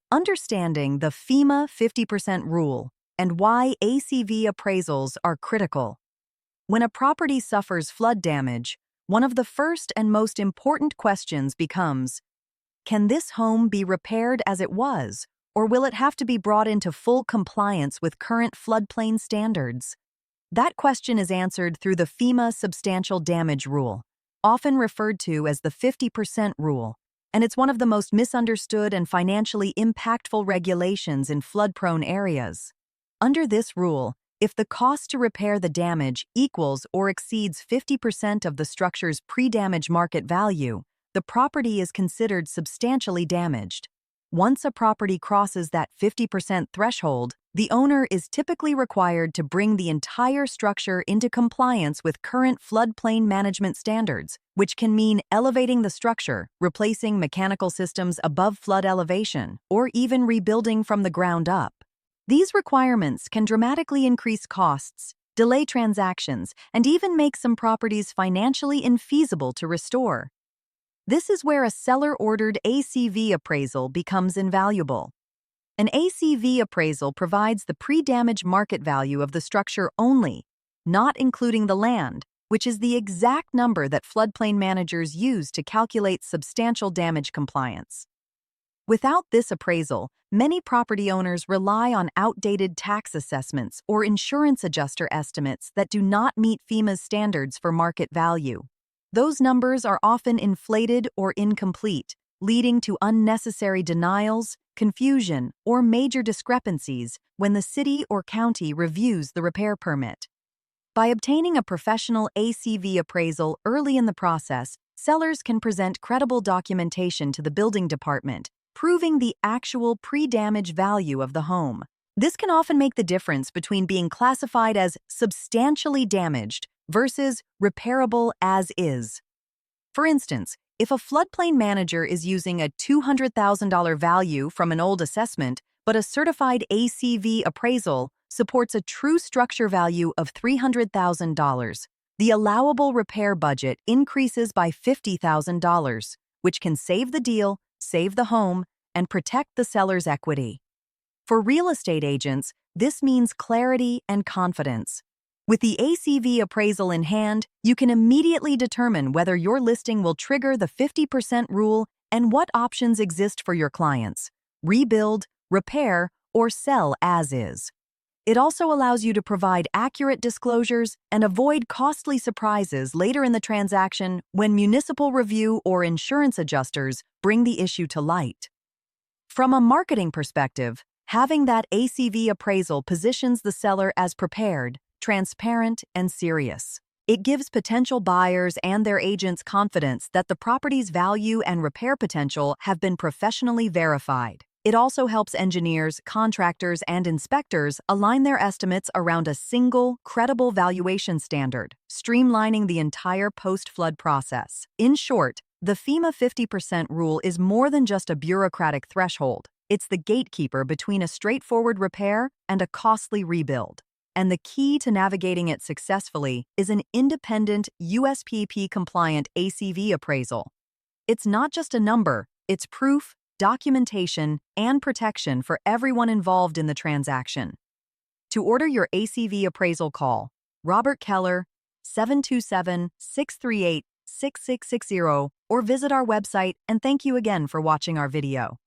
Understanding the Fema 50% rule and why ACV appraisals are critical. When a property suffers flood damage, one of the first and most important questions becomes, can this home be repaired as it was, or will it have to be brought into full compliance with current floodplain standards? That question is answered through the Fema substantial damage rule, often referred to as the 50% rule, and it's one of the most misunderstood and financially impactful regulations in flood-prone areas. Under this rule, if the cost to repair the damage equals or exceeds 50% of the structure's pre-damage market value, the property is considered substantially damaged. Once a property crosses that 50% threshold, the owner is typically required to bring the entire structure into compliance with current floodplain management standards, which can mean elevating the structure, replacing mechanical systems above flood elevation, or even rebuilding from the ground up. These requirements can dramatically increase costs, delay transactions, and even make some properties financially infeasible to restore. This is where a seller-ordered ACV appraisal becomes invaluable. An ACV appraisal provides the pre-damage market value of the structure only, not including the land, which is the exact number that floodplain managers use to calculate substantial damage compliance. Without this appraisal, many property owners rely on outdated tax assessments or insurance adjuster estimates that do not meet FEMA's standards for market value. Those numbers are often inflated or incomplete, leading to unnecessary denials, confusion, or major discrepancies when the city or county reviews the repair permit. By obtaining a professional ACV appraisal early in the process, sellers can present credible documentation to the building department, proving the actual pre-damage value of the home. This can often make the difference between being classified as substantially damaged versus repairable as is. For instance, if a floodplain manager is using a $200,000 value from an old assessment, but a certified ACV appraisal supports a true structure value of $300,000, the allowable repair budget increases by $50,000, which can save the deal, save the home, and protect the seller's equity. For real estate agents, this means clarity and confidence. With the ACV appraisal in hand, you can immediately determine whether your listing will trigger the 50% rule and what options exist for your clients: rebuild, repair, or sell as is. It also allows you to provide accurate disclosures and avoid costly surprises later in the transaction when municipal review or insurance adjusters bring the issue to light. From a marketing perspective, having that ACV appraisal positions the seller as prepared, transparent, and serious. It gives potential buyers and their agents confidence that the property's value and repair potential have been professionally verified. It also helps engineers, contractors, and inspectors align their estimates around a single, credible valuation standard, streamlining the entire post-flood process. In short, the FEMA 50% rule is more than just a bureaucratic threshold. It's the gatekeeper between a straightforward repair and a costly rebuild. And the key to navigating it successfully is an independent, USPP-compliant ACV appraisal. It's not just a number, it's proof, documentation, and protection for everyone involved in the transaction. To order your ACV appraisal, call Robert Keller, 727-638-6660, or visit our website, and thank you again for watching our video.